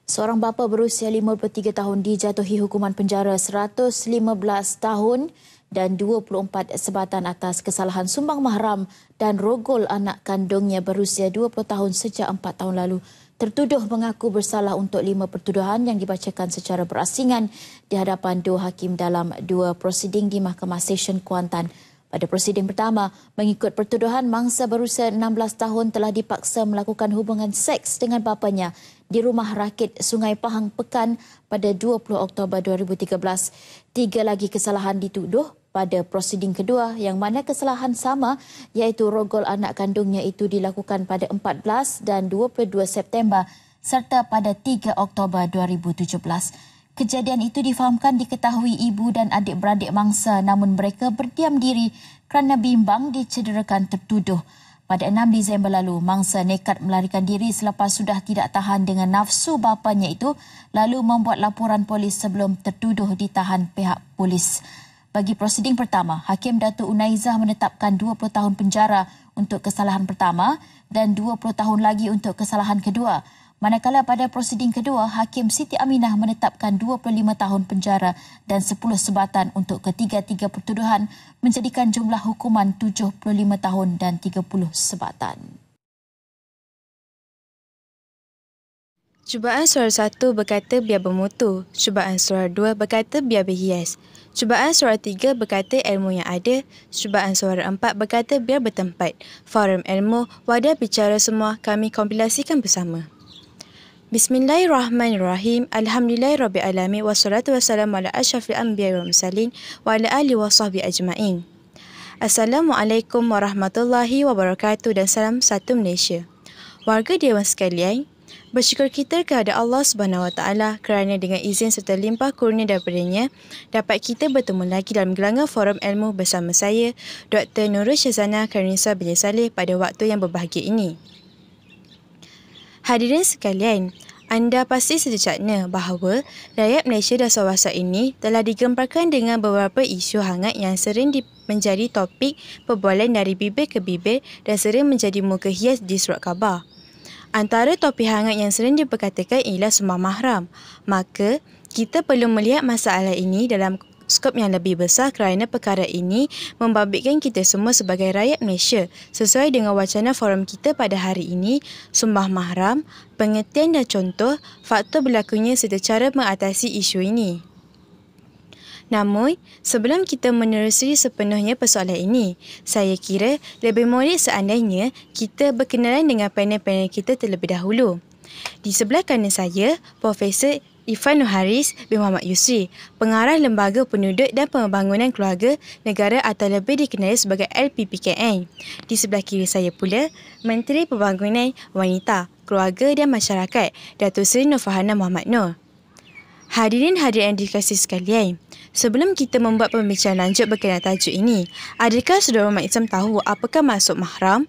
Seorang bapa berusia 53 tahun dijatuhi hukuman penjara 115 tahun dan 24 sebatan atas kesalahan sumbang mahram dan rogol anak kandungnya berusia 20 tahun sejak 4 tahun lalu. Tertuduh mengaku bersalah untuk 5 pertuduhan yang dibacakan secara berasingan di hadapan 2 hakim dalam 2 prosiding di Mahkamah Session Kuantan. Pada prosiding pertama, mengikut pertuduhan, mangsa berusia 16 tahun telah dipaksa melakukan hubungan seks dengan bapanya di rumah rakit Sungai Pahang Pekan pada 20 Oktober 2013. 3 lagi kesalahan dituduh pada prosiding kedua yang mana kesalahan sama iaitu rogol anak kandungnya itu dilakukan pada 14 dan 22 September serta pada 3 Oktober 2017. Kejadian itu difahamkan diketahui ibu dan adik-beradik mangsa namun mereka berdiam diri kerana bimbang dicederakan tertuduh. Pada 6 Disember lalu, mangsa nekat melarikan diri selepas sudah tidak tahan dengan nafsu bapanya itu lalu membuat laporan polis sebelum tertuduh ditahan pihak polis. Bagi prosiding pertama, Hakim Datuk Unaizah menetapkan 20 tahun penjara untuk kesalahan pertama dan 20 tahun lagi untuk kesalahan kedua. Manakala pada prosiding kedua, Hakim Siti Aminah menetapkan 25 tahun penjara dan 10 sebatan untuk ketiga-tiga pertuduhan menjadikan jumlah hukuman 75 tahun dan 30 sebatan. Cubaan suara 1 berkata biar bermutu. Cubaan suara 2 berkata biar berhias. Cubaan suara 3 berkata ilmu yang ada. Cubaan suara 4 berkata biar bertempat. Forum ilmu, wadah bicara semua, kami kompilasikan bersama. Bismillahirrahmanirrahim. Alhamdulillahirrabbilalamin. Wassalatu wassalamu ala asyrafil anbiya wal mursalin wa ala alihi wa sahbihi ajma'in. Assalamualaikum warahmatullahi wabarakatuh dan salam satu Malaysia. Warga Dewan sekalian, bersyukur kita kepada Allah Subhanahu Wa Taala kerana dengan izin serta limpah kurnia daripadanya dapat kita bertemu lagi dalam gelanggang forum ilmu bersama saya, Dr. Nurul Syazana Karinisa bin Saleh pada waktu yang berbahagia ini. Hadirin sekalian, anda pasti sedecaknya bahawa rakyat Malaysia dan Sarawak ini telah digemparkan dengan beberapa isu hangat yang sering menjadi topik perbualan dari bibir ke bibir dan sering menjadi muka hias di surat khabar. Antara topik hangat yang sering diperkatakan ialah sumbang mahram. Maka, kita perlu melihat masalah ini dalam skop yang lebih besar kerana perkara ini membabitkan kita semua sebagai rakyat Malaysia sesuai dengan wacana forum kita pada hari ini, sumbang mahram, pengertian dan contoh, faktor berlakunya serta cara mengatasi isu ini. Namun, sebelum kita menerusi sepenuhnya persoalan ini, saya kira lebih molek seandainya kita berkenalan dengan panel-panel kita terlebih dahulu. Di sebelah kanan saya, Profesor Ifan Haris bin Muhammad Yusri, Pengarah Lembaga Penduduk dan Pembangunan Keluarga Negara atau lebih dikenali sebagai LPPKN. Di sebelah kiri saya pula, Menteri Pembangunan Wanita, Keluarga dan Masyarakat, Datuk Seri Nur Farhana Muhammad Noor. Hadirin yang dikasihi sekalian, sebelum kita membuat pembicaraan lanjut berkenaan tajuk ini, adakah saudara umat Islam tahu apakah maksud mahram?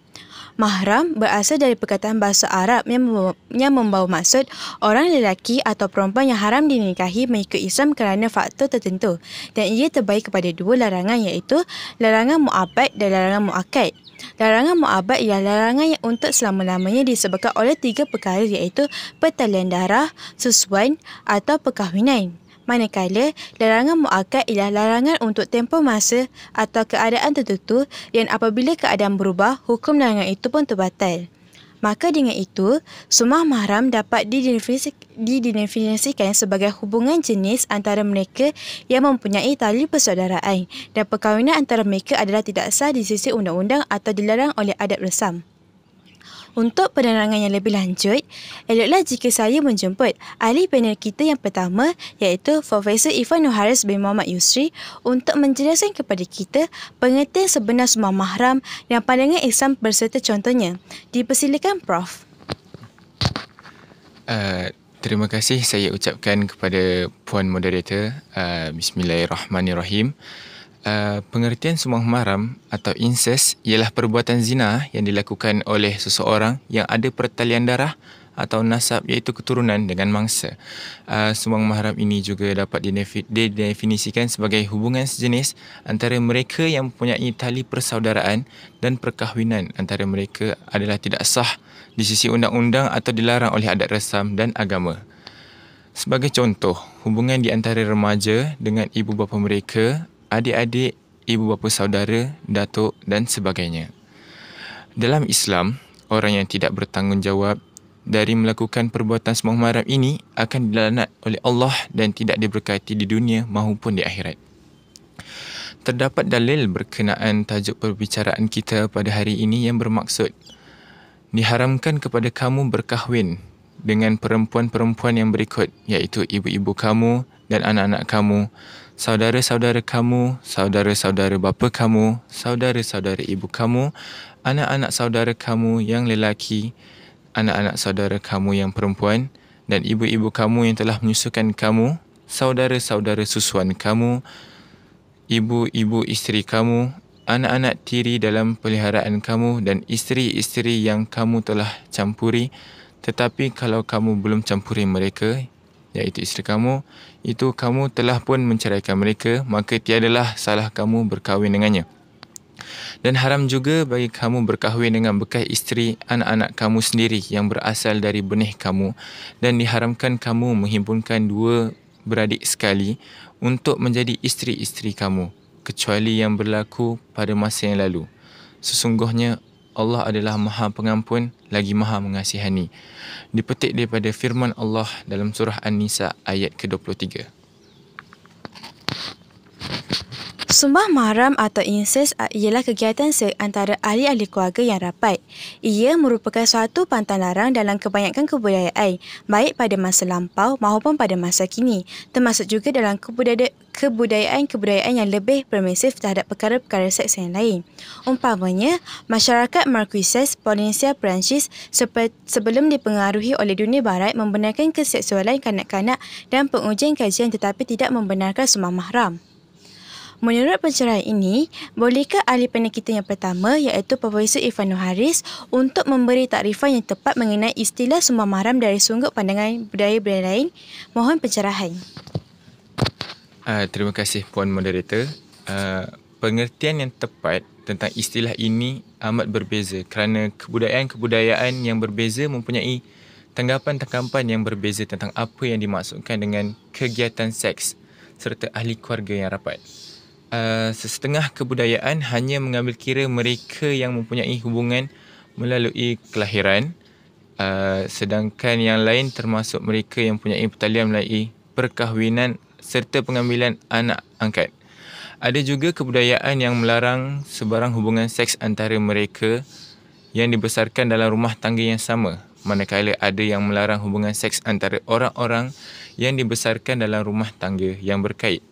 Mahram berasal dari perkataan bahasa Arab yang membawa maksud orang lelaki atau perempuan yang haram dinikahi mengikut Islam kerana faktor tertentu dan ia terbagi kepada 2 larangan iaitu larangan mu'abbad dan larangan mu'akkad. Larangan mu'abbad ialah larangan yang untuk selama-lamanya disebabkan oleh 3 perkara iaitu pertalian darah, susuan atau perkahwinan. Manakala, larangan mu'akkad ialah larangan untuk tempoh masa atau keadaan tertentu dan apabila keadaan berubah, hukum larangan itu pun terbatal. Maka dengan itu, sumbang mahram dapat didefinisikan sebagai hubungan jenis antara mereka yang mempunyai tali persaudaraan dan perkahwinan antara mereka adalah tidak sah di sisi undang-undang atau dilarang oleh adat resam. Untuk penerangan yang lebih lanjut, eloklah jika saya menjemput ahli panel kita yang pertama iaitu Profesor Ifan Haris bin Muhammad Yusri untuk menjelaskan kepada kita pengertian sebenar sumbang mahram dan pandangan Islam berserta contohnya. Dipersilakan Prof. Terima kasih saya ucapkan kepada Puan Moderator. Bismillahirrahmanirrahim. Pengertian sumbang mahram atau incest ialah perbuatan zina yang dilakukan oleh seseorang yang ada pertalian darah atau nasab iaitu keturunan dengan mangsa. Sumbang mahram ini juga dapat didefinisikan sebagai hubungan sejenis antara mereka yang mempunyai tali persaudaraan dan perkahwinan antara mereka adalah tidak sah di sisi undang-undang atau dilarang oleh adat resam dan agama. Sebagai contoh, hubungan di antara remaja dengan ibu bapa mereka, adik-adik, ibu bapa saudara, datuk dan sebagainya. Dalam Islam, orang yang tidak bertanggungjawab dari melakukan perbuatan sembang mahram ini akan dilaknat oleh Allah dan tidak diberkati di dunia maupun di akhirat. Terdapat dalil berkenaan tajuk perbicaraan kita pada hari ini yang bermaksud diharamkan kepada kamu berkahwin dengan perempuan-perempuan yang berikut, iaitu ibu-ibu kamu dan anak-anak kamu, saudara-saudara kamu, saudara-saudara bapa kamu, saudara-saudara ibu kamu, anak-anak saudara kamu yang lelaki, anak-anak saudara kamu yang perempuan dan ibu-ibu kamu yang telah menyusukan kamu, saudara-saudara susuan kamu, ibu-ibu isteri kamu, anak-anak tiri dalam peliharaan kamu dan isteri-isteri yang kamu telah campuri. Tetapi kalau kamu belum campuri mereka, iaitu isteri kamu, itu kamu telah pun menceraikan mereka, maka tiadalah salah kamu berkahwin dengannya. Dan haram juga bagi kamu berkahwin dengan bekas isteri anak-anak kamu sendiri yang berasal dari benih kamu, dan diharamkan kamu menghimpunkan dua beradik sekali untuk menjadi isteri-isteri kamu, kecuali yang berlaku pada masa yang lalu. Sesungguhnya Allah adalah Maha Pengampun lagi Maha Mengasihani. Dipetik daripada firman Allah dalam surah An-Nisa ayat ke-23. Sumbang mahram atau incest ialah kegiatan antara ahli-ahli keluarga yang rapat. Ia merupakan suatu pantang larang dalam kebanyakan kebudayaan, baik pada masa lampau maupun pada masa kini, termasuk juga dalam kebudayaan yang lebih permisif terhadap perkara-perkara seks yang lain. Umpamanya, masyarakat Marquesas, Polinesia Perancis sebelum dipengaruhi oleh dunia barat membenarkan keseksualan kanak-kanak dan pengujian kajian tetapi tidak membenarkan sumbang mahram. Menurut pencerahan ini, bolehkah ahli panel kita yang pertama iaitu Profesor Irfanul Haris untuk memberi takrifan yang tepat mengenai istilah sumbang mahram dari sudut pandangan budaya-budaya lain? Mohon pencerahan. Terima kasih Puan Moderator. Pengertian yang tepat tentang istilah ini amat berbeza kerana kebudayaan-kebudayaan yang berbeza mempunyai tanggapan-tanggapan yang berbeza tentang apa yang dimaksudkan dengan kegiatan seks serta ahli keluarga yang rapat. Sesetengah kebudayaan hanya mengambil kira mereka yang mempunyai hubungan melalui kelahiran, sedangkan yang lain termasuk mereka yang mempunyai pertalian melalui perkahwinan serta pengambilan anak angkat. Ada juga kebudayaan yang melarang sebarang hubungan seks antara mereka yang dibesarkan dalam rumah tangga yang sama, manakala ada yang melarang hubungan seks antara orang-orang yang dibesarkan dalam rumah tangga yang berkait.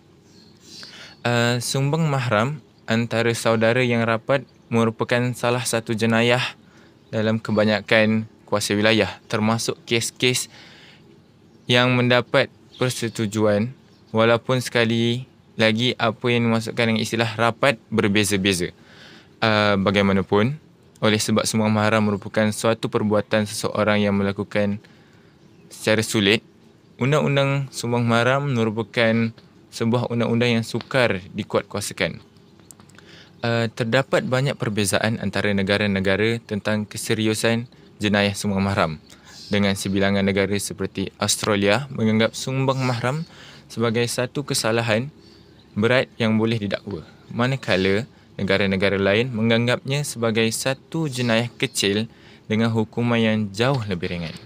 Sumbang mahram antara saudara yang rapat merupakan salah satu jenayah dalam kebanyakan kuasa wilayah, termasuk kes-kes yang mendapat persetujuan, walaupun sekali lagi apa yang dimaksudkan dengan istilah rapat berbeza-beza. Bagaimanapun, oleh sebab sumbang mahram merupakan suatu perbuatan seseorang yang melakukan secara sulit, Undang-Undang Sumbang Mahram merupakan sebuah undang-undang yang sukar dikuatkuasakan. Terdapat banyak perbezaan antara negara-negara tentang keseriusan jenayah sumbang mahram, dengan sebilangan negara seperti Australia menganggap sumbang mahram sebagai satu kesalahan berat yang boleh didakwa, manakala negara-negara lain menganggapnya sebagai satu jenayah kecil dengan hukuman yang jauh lebih ringan.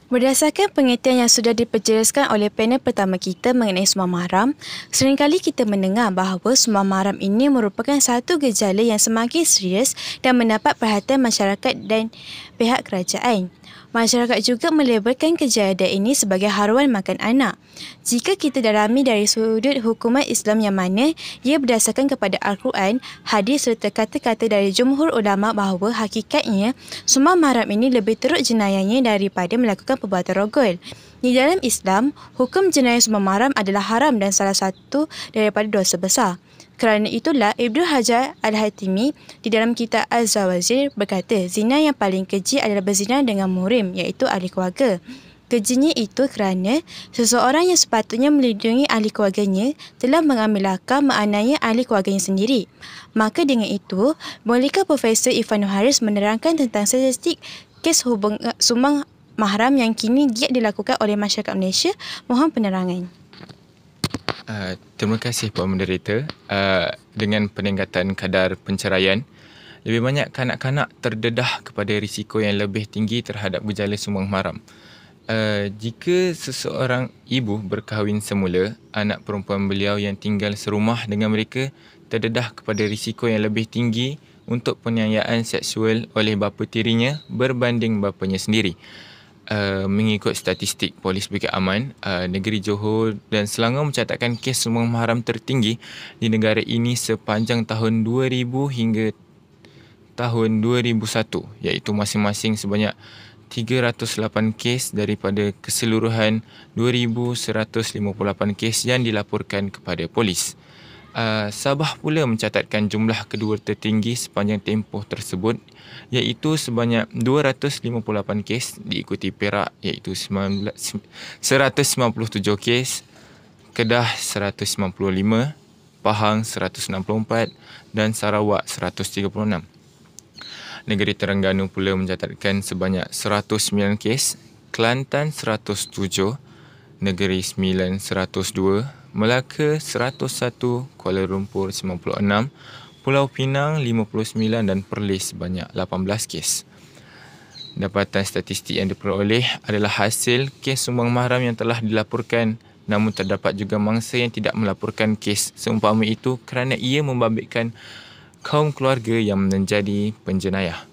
Berdasarkan pengertian yang sudah diperjelaskan oleh panel pertama kita mengenai sumbang mahram, seringkali kita mendengar bahawa sumbang mahram ini merupakan satu gejala yang semakin serius dan mendapat perhatian masyarakat dan pihak kerajaan. Masyarakat juga melabelkan kejadian ini sebagai haruan makan anak. Jika kita dalami dari sudut hukuman Islam yang mana ia berdasarkan kepada Al-Quran, hadis serta kata-kata dari jumhur ulama bahawa hakikatnya sumbang mahram ini lebih teruk jenayahnya daripada melakukan perbuatan rogol. Di dalam Islam, hukum jenayah sumbang mahram adalah haram dan salah satu daripada dosa besar. Kerana itulah Ibnu Hajar Al-Haytami di dalam kitab Az-Zawajir berkata, zina yang paling keji adalah berzina dengan muhrim, iaitu ahli keluarga. Kejinya itu kerana seseorang yang sepatutnya melindungi ahli keluarganya telah mengambil langkah menganiaya ahli keluarganya sendiri. Maka dengan itu, bolehkah Profesor Irfanul Haris menerangkan tentang statistik kes sumbang mahram yang kini giat dilakukan oleh masyarakat Malaysia? Mohon penerangan. Terima kasih Puan Moderator. Dengan peningkatan kadar penceraian, lebih banyak kanak-kanak terdedah kepada risiko yang lebih tinggi terhadap gejala sumbang mahram. Jika seseorang ibu berkahwin semula, anak perempuan beliau yang tinggal serumah dengan mereka terdedah kepada risiko yang lebih tinggi untuk penganiayaan seksual oleh bapa tirinya berbanding bapanya sendiri. Mengikut statistik Polis Bukit Aman, negeri Johor dan Selangor mencatatkan kes sumbang mahram tertinggi di negara ini sepanjang tahun 2000 hingga tahun 2001, iaitu masing-masing sebanyak 308 kes daripada keseluruhan 2,158 kes yang dilaporkan kepada polis. Sabah pula mencatatkan jumlah kedua tertinggi sepanjang tempoh tersebut, iaitu sebanyak 258 kes, diikuti Perak iaitu 197 kes, Kedah 195, Pahang 164 dan Sarawak 136. Negeri Terengganu pula mencatatkan sebanyak 109 kes, Kelantan 107, Negeri Sembilan 102, Melaka 101, Kuala Lumpur 96, Pulau Pinang 59 dan Perlis sebanyak 18 kes. Dapatan statistik yang diperoleh adalah hasil kes sumbang mahram yang telah dilaporkan, namun terdapat juga mangsa yang tidak melaporkan kes seumpama itu kerana ia membabitkan kaum keluarga yang menjadi penjenayah.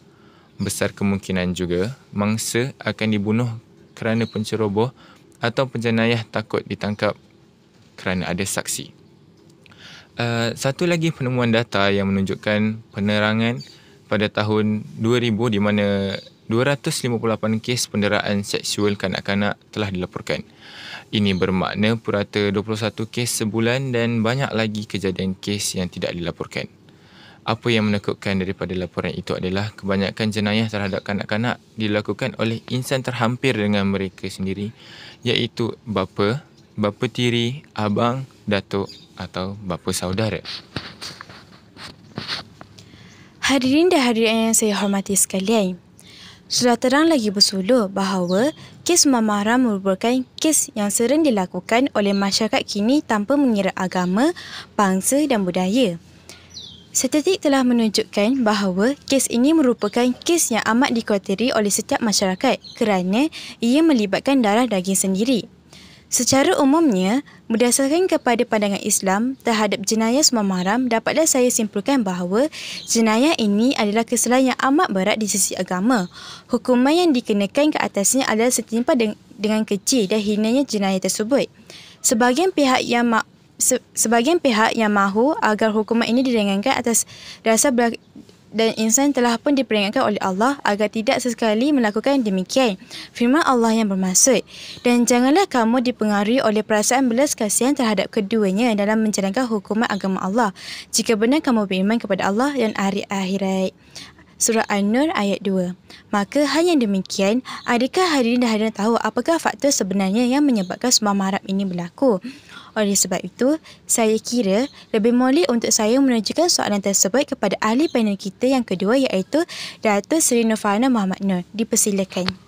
Besar kemungkinan juga mangsa akan dibunuh kerana penceroboh atau penjenayah takut ditangkap kerana ada saksi. Satu lagi penemuan data yang menunjukkan penerangan pada tahun 2000 di mana 258 kes penderaan seksual kanak-kanak telah dilaporkan. Ini bermakna purata 21 kes sebulan dan banyak lagi kejadian kes yang tidak dilaporkan. Apa yang menakutkan daripada laporan itu adalah kebanyakan jenayah terhadap kanak-kanak dilakukan oleh insan terhampir dengan mereka sendiri, iaitu bapa tiri, abang, datuk atau bapa saudara. Hadirin dan hadirat yang saya hormati sekalian, sudah terang lagi bersuluh bahawa kes sumbang mahram merupakan kes yang sering dilakukan oleh masyarakat kini tanpa mengira agama, bangsa dan budaya. Statistik telah menunjukkan bahawa kes ini merupakan kes yang amat dikhawatiri oleh setiap masyarakat kerana ia melibatkan darah daging sendiri. Secara umumnya, berdasarkan kepada pandangan Islam terhadap jenayah sumbang mahram, dapatlah saya simpulkan bahawa jenayah ini adalah kesalahan yang amat berat di sisi agama. Hukuman yang dikenakan ke atasnya adalah setimpal dengan kecil dan hinanya jenayah tersebut. Sebahagian pihak yang mahu agar hukuman ini diringankan atas dasar dan insan telah pun diperingatkan oleh Allah agar tidak sesekali melakukan demikian. Firman Allah yang bermaksud, dan janganlah kamu dipengaruhi oleh perasaan belas kasihan terhadap keduanya dalam menjalankan hukuman agama Allah, jika benar kamu beriman kepada Allah dan hari akhirat. Surah An-Nur ayat 2. Maka hanya demikian, adakah hadirin dan hadirat tahu apakah faktor sebenarnya yang menyebabkan sumbang mahram ini berlaku? Oleh sebab itu, saya kira lebih molek untuk saya menunjukkan soalan tersebut kepada ahli panel kita yang kedua, iaitu Datuk Seri Nurfana Muhammad Nur. Dipersilakan.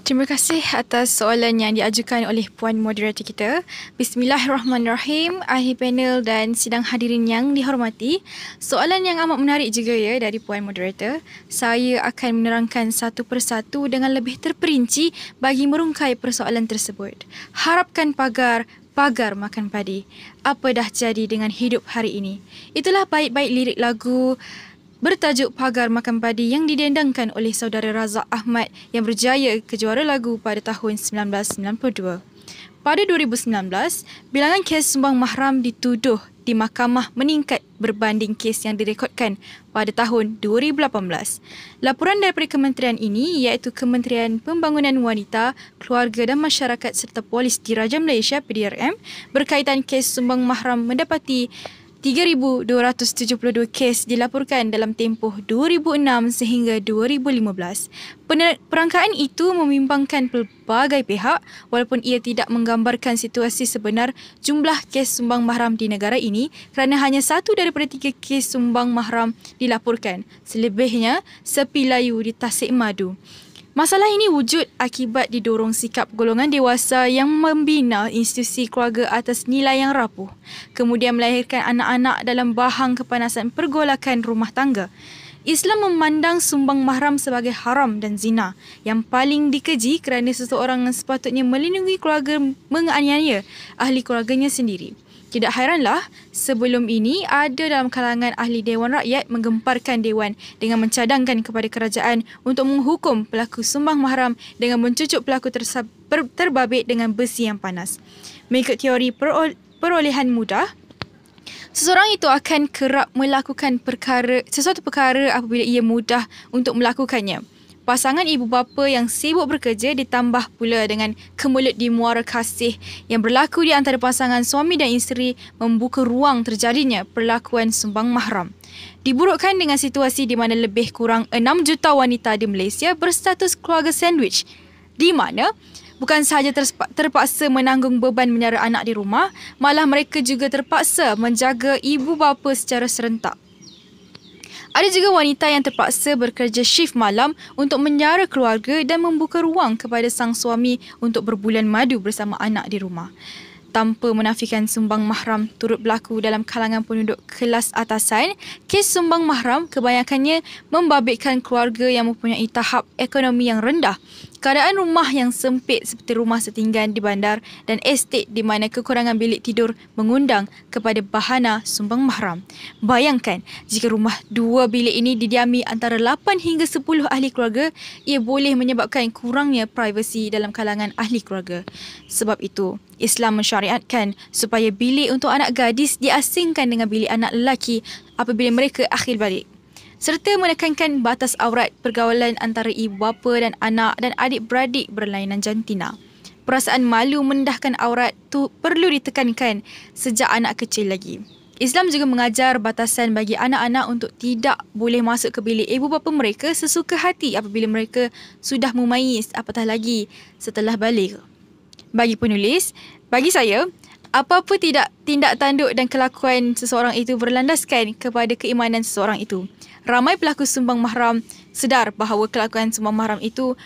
Terima kasih atas soalan yang diajukan oleh Puan Moderator kita. Bismillahirrahmanirrahim, ahli panel dan sidang hadirin yang dihormati. Soalan yang amat menarik juga ya dari Puan Moderator. Saya akan menerangkan satu persatu dengan lebih terperinci bagi merungkai persoalan tersebut. Harapkan pagar makan padi. Apa dah jadi dengan hidup hari ini? Itulah bait-bait lirik lagu bertajuk Pagar Makan Padi yang didendangkan oleh saudara Razak Ahmad yang berjaya ke juara lagu pada tahun 1992. Pada 2019, bilangan kes sumbang mahram dituduh di mahkamah meningkat berbanding kes yang direkodkan pada tahun 2018. Laporan daripada kementerian ini iaitu Kementerian Pembangunan Wanita, Keluarga dan Masyarakat serta Polis Diraja Malaysia PDRM berkaitan kes sumbang mahram mendapati 3,272 kes dilaporkan dalam tempoh 2006 sehingga 2015. Perangkaan itu membimbangkan pelbagai pihak walaupun ia tidak menggambarkan situasi sebenar jumlah kes sumbang mahram di negara ini kerana hanya 1 daripada 3 kes sumbang mahram dilaporkan. Selebihnya sepi layu di Tasik Madu. Masalah ini wujud akibat didorong sikap golongan dewasa yang membina institusi keluarga atas nilai yang rapuh, kemudian melahirkan anak-anak dalam bahang kepanasan pergolakan rumah tangga. Islam memandang sumbang mahram sebagai haram dan zina yang paling dikeji kerana seseorang yang sepatutnya melindungi keluarga menganiaya ahli keluarganya sendiri. Tidak hairanlah, sebelum ini ada dalam kalangan ahli Dewan Rakyat menggemparkan Dewan dengan mencadangkan kepada kerajaan untuk menghukum pelaku sumbang mahram dengan mencucuk pelaku terbabit dengan besi yang panas. Mengikut teori perolehan mudah, seseorang itu akan kerap melakukan sesuatu perkara apabila ia mudah untuk melakukannya. Pasangan ibu bapa yang sibuk bekerja ditambah pula dengan kemelut di muara kasih yang berlaku di antara pasangan suami dan isteri membuka ruang terjadinya perlakuan sumbang mahram. Diburukkan dengan situasi di mana lebih kurang 6 juta wanita di Malaysia berstatus keluarga sandwich, di mana bukan sahaja terpaksa menanggung beban menyara anak di rumah, malah mereka juga terpaksa menjaga ibu bapa secara serentak. Ada juga wanita yang terpaksa bekerja shift malam untuk menyara keluarga dan membuka ruang kepada sang suami untuk berbulan madu bersama anak di rumah. Tanpa menafikan sumbang mahram turut berlaku dalam kalangan penduduk kelas atasan, kes sumbang mahram kebanyakannya membabitkan keluarga yang mempunyai tahap ekonomi yang rendah. Keadaan rumah yang sempit seperti rumah setinggan di bandar dan estet di mana kekurangan bilik tidur mengundang kepada bahana sumbang mahram. Bayangkan, jika rumah 2 bilik ini didiami antara 8 hingga 10 ahli keluarga, ia boleh menyebabkan kurangnya privasi dalam kalangan ahli keluarga. Sebab itu, Islam mensyariatkan supaya bilik untuk anak gadis diasingkan dengan bilik anak lelaki apabila mereka akhir balik, serta menekankan batas aurat pergaulan antara ibu bapa dan anak dan adik-beradik berlainan jantina. Perasaan malu mendahkan aurat tu perlu ditekankan sejak anak kecil lagi. Islam juga mengajar batasan bagi anak-anak untuk tidak boleh masuk ke bilik ibu bapa mereka sesuka hati apabila mereka sudah mumayyiz, apatah lagi setelah balik. Bagi penulis, bagi saya, apa-apa tindak tanduk dan kelakuan seseorang itu berlandaskan kepada keimanan seseorang itu. Ramai pelaku sumbang mahram sedar bahawa kelakuan sumbang mahram itu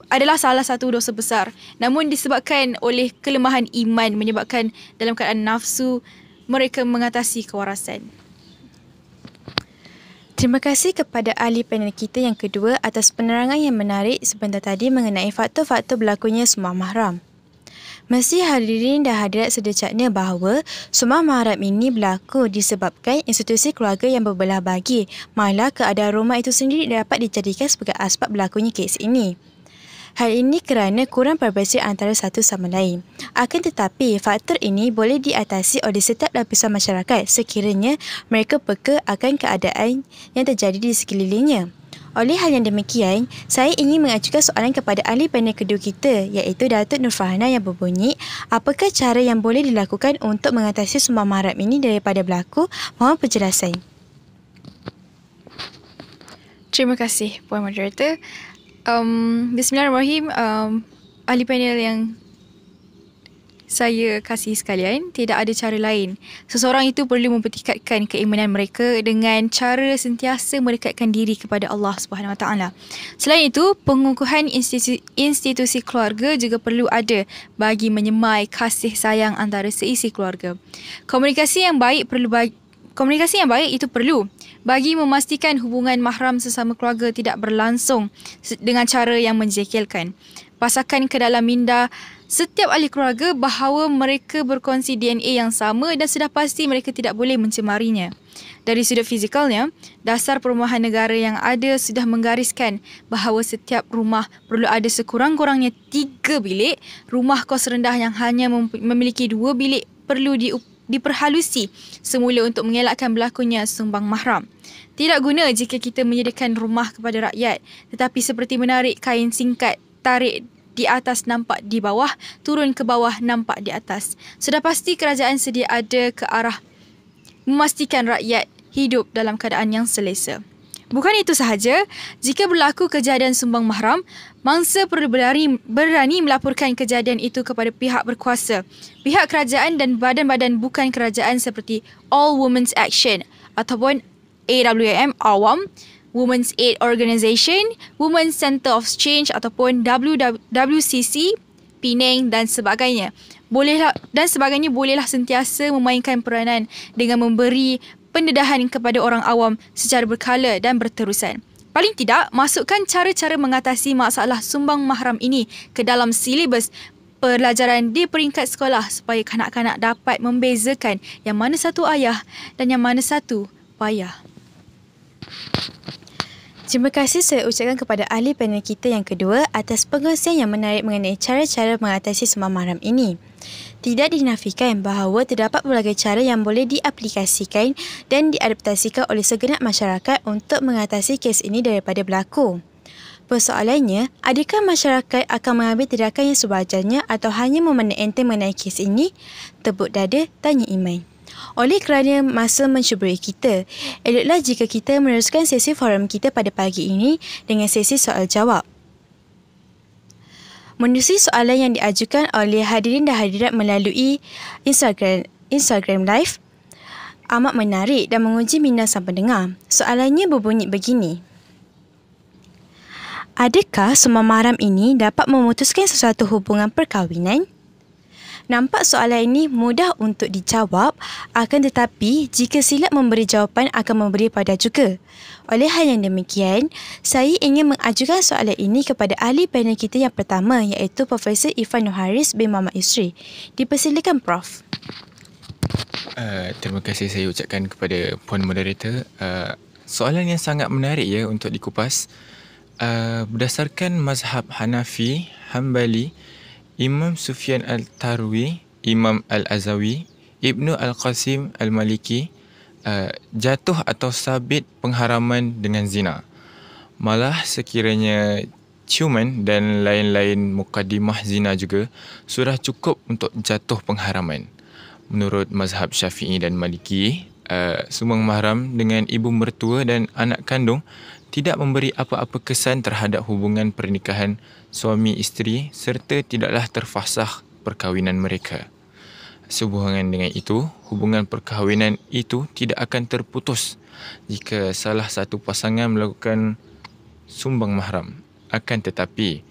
adalah salah satu dosa besar. Namun disebabkan oleh kelemahan iman menyebabkan dalam keadaan nafsu mereka mengatasi kewarasan. Terima kasih kepada ahli panel kita yang kedua atas penerangan yang menarik sebentar tadi mengenai faktor-faktor berlakunya sumbang mahram. Mesti hadirin dan hadirat sedecaknya bahawa sumbang mahram ini berlaku disebabkan institusi keluarga yang berbelah bagi, malah keadaan rumah itu sendiri dapat dijadikan sebagai asbab berlakunya kes ini. Hal ini kerana kurang privasi antara satu sama lain. Akan tetapi, faktor ini boleh diatasi oleh setiap lapisan masyarakat sekiranya mereka peka akan keadaan yang terjadi di sekelilingnya. Oleh hal yang demikian, saya ingin mengajukan soalan kepada ahli panel kedua kita iaitu Datuk Nur Farhana yang berbunyi, apakah cara yang boleh dilakukan untuk mengatasi sumbang mahram ini daripada berlaku? Mohon penjelasan. Terima kasih Puan Moderator. Bismillahirrahmanirrahim. Ahli panel yang saya kasih sekalian, tidak ada cara lain. Seseorang itu perlu mempertingkatkan keimanan mereka dengan cara sentiasa mendekatkan diri kepada Allah Subhanahu Wa Taala. Selain itu, pengukuhan institusi keluarga juga perlu ada bagi menyemai kasih sayang antara seisi keluarga. Komunikasi yang baik itu perlu bagi memastikan hubungan mahram sesama keluarga tidak berlangsung dengan cara yang menjengkelkan. Pasakan ke dalam minda setiap ahli keluarga bahawa mereka berkongsi DNA yang sama dan sudah pasti mereka tidak boleh mencemarinya. Dari sudut fizikalnya, dasar perumahan negara yang ada sudah menggariskan bahawa setiap rumah perlu ada sekurang-kurangnya 3 bilik. Rumah kos rendah yang hanya memiliki 2 bilik perlu diperhalusi semula untuk mengelakkan berlakunya sumbang mahram. Tidak guna jika kita menyediakan rumah kepada rakyat, tetapi seperti menarik kain singkat, tarik di atas nampak di bawah, turun ke bawah nampak di atas. Sudah pasti kerajaan sedia ada ke arah memastikan rakyat hidup dalam keadaan yang selesa. Bukan itu sahaja, jika berlaku kejadian sumbang mahram, mangsa perlu berani melaporkan kejadian itu kepada pihak berkuasa, pihak kerajaan dan badan-badan bukan kerajaan seperti All Women's Action ataupun AWAM, AWAM, Women's Aid Organisation, Women's Centre of Change ataupun WCC, Penang dan sebagainya. Bolehlah sentiasa memainkan peranan dengan memberi pendedahan kepada orang awam secara berkala dan berterusan. Paling tidak, masukkan cara-cara mengatasi masalah sumbang mahram ini ke dalam silibus pelajaran di peringkat sekolah supaya kanak-kanak dapat membezakan yang mana satu ayah dan yang mana satu payah. Terima kasih saya ucapkan kepada ahli panel kita yang kedua atas pengkongsian yang menarik mengenai cara-cara mengatasi sumbang mahram ini. Tidak dinafikan bahawa terdapat pelbagai cara yang boleh diaplikasikan dan diadaptasikan oleh segenap masyarakat untuk mengatasi kes ini daripada berlaku. Persoalannya, adakah masyarakat akan mengambil tindakan yang sewajarnya atau hanya memandang enteng mengenai kes ini? Tepuk dada, tanya Iman. Oleh kerana masa mencuburi kita, eloklah jika kita meneruskan sesi forum kita pada pagi ini dengan sesi soal jawab. Menerusi soalan yang diajukan oleh hadirin dan hadirat melalui Instagram Live amat menarik dan menguji minda sang pendengar. Soalannya berbunyi begini. Adakah sumbang mahram ini dapat memutuskan sesuatu hubungan perkahwinan? Nampak soalan ini mudah untuk dijawab, akan tetapi jika silap memberi jawapan akan memberi pada juga. Oleh hal yang demikian, saya ingin mengajukan soalan ini kepada ahli panel kita yang pertama iaitu Profesor Irfan Nuharis bin Muhammad Yusri. Dipersilakan Prof. Terima kasih saya ucapkan kepada Puan Moderator. Soalan yang sangat menarik ya untuk dikupas. Berdasarkan mazhab Hanafi, Hambali, Imam Sufyan Al-Tarwi, Imam Al-Azawi, Ibnu Al-Qasim Al-Maliki, jatuh atau sabit pengharaman dengan zina. Malah sekiranya ciuman dan lain-lain mukadimah zina juga sudah cukup untuk jatuh pengharaman. Menurut mazhab Syafi'i dan Maliki, sumbang mahram dengan ibu mertua dan anak kandung tidak memberi apa-apa kesan terhadap hubungan pernikahan suami isteri serta tidaklah terfasakh perkahwinan mereka. Sehubungan dengan itu, hubungan perkahwinan itu tidak akan terputus jika salah satu pasangan melakukan sumbang mahram. Akan tetapi,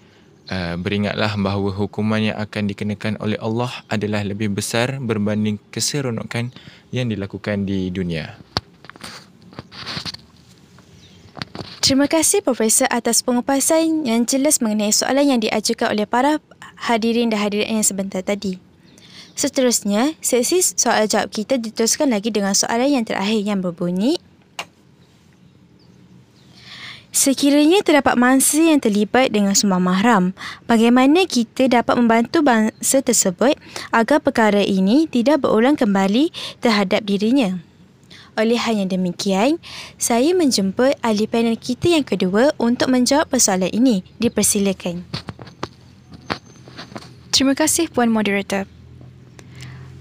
beringatlah bahawa hukuman yang akan dikenakan oleh Allah adalah lebih besar berbanding keseronokan yang dilakukan di dunia. Terima kasih Profesor atas pengupasan yang jelas mengenai soalan yang diajukan oleh para hadirin dan hadirat yang sebentar tadi. Seterusnya, sesi soal jawab kita diteruskan lagi dengan soalan yang terakhir yang berbunyi, sekiranya terdapat mangsa yang terlibat dengan sumbang mahram, bagaimana kita dapat membantu bangsa tersebut agar perkara ini tidak berulang kembali terhadap dirinya? Oleh hal yang demikian, saya menjemput ahli panel kita yang kedua untuk menjawab persoalan ini. Dipersilakan. Terima kasih Puan Moderator.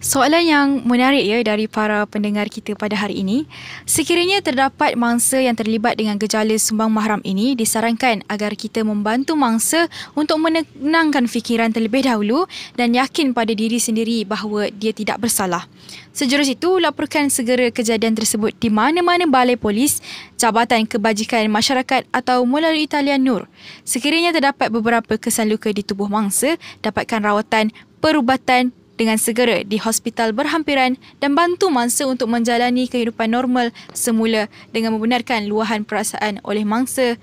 Soalan yang menarik ya dari para pendengar kita pada hari ini. Sekiranya terdapat mangsa yang terlibat dengan gejala sumbang mahram ini, disarankan agar kita membantu mangsa untuk menenangkan fikiran terlebih dahulu dan yakin pada diri sendiri bahawa dia tidak bersalah. Sejurus itu, laporkan segera kejadian tersebut di mana-mana balai polis, Jabatan Kebajikan Masyarakat atau melalui talian Nur. Sekiranya terdapat beberapa kesan luka di tubuh mangsa, dapatkan rawatan perubatan dengan segera di hospital berhampiran dan bantu mangsa untuk menjalani kehidupan normal semula dengan membenarkan luahan perasaan oleh mangsa.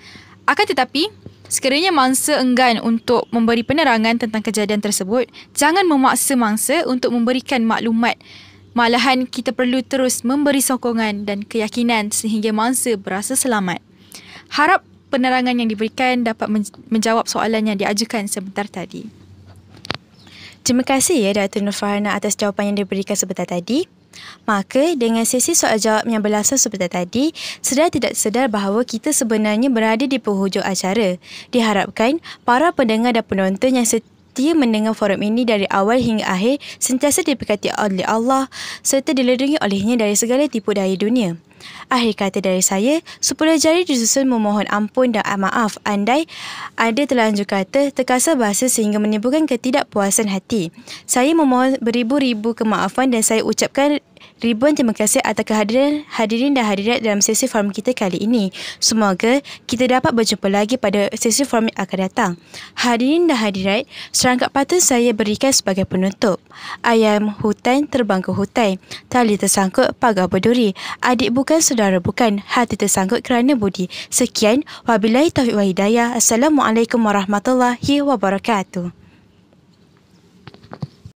Akan tetapi, sekiranya mangsa enggan untuk memberi penerangan tentang kejadian tersebut, jangan memaksa mangsa untuk memberikan maklumat. Malahan kita perlu terus memberi sokongan dan keyakinan sehingga mangsa berasa selamat. Harap penerangan yang diberikan dapat menjawab soalan yang diajukan sebentar tadi. Terima kasih ya Datuk Nur Farhana atas jawapan yang diberikan sebentar tadi. Maka dengan sesi soal jawab yang berlangsung sebentar tadi, sedar tidak sedar bahawa kita sebenarnya berada di penghujung acara. Diharapkan para pendengar dan penonton yang setia mendengar forum ini dari awal hingga akhir, sentiasa diberkati oleh Allah serta dilindungi olehnya dari segala tipu daya dunia. Akhir kata dari saya, 10 jari disusun memohon ampun dan maaf andai ada terlanjur kata terkasar bahasa sehingga menimbulkan ketidakpuasan hati. Saya memohon beribu-ribu kemaafan dan saya ucapkan ribuan terima kasih atas kehadiran hadirin dan hadirat dalam sesi forum kita kali ini. Semoga kita dapat berjumpa lagi pada sesi forum yang akan datang. Hadirin dan hadirat, serangkap pantun saya berikan sebagai penutup. Ayam hutan terbang ke hutan, tali tersangkut pagar berduri. Adik bukan saudara bukan, hati tersangkut kerana budi. Sekian, wabillahi taufiq wa hidayah. Assalamualaikum warahmatullahi wabarakatuh.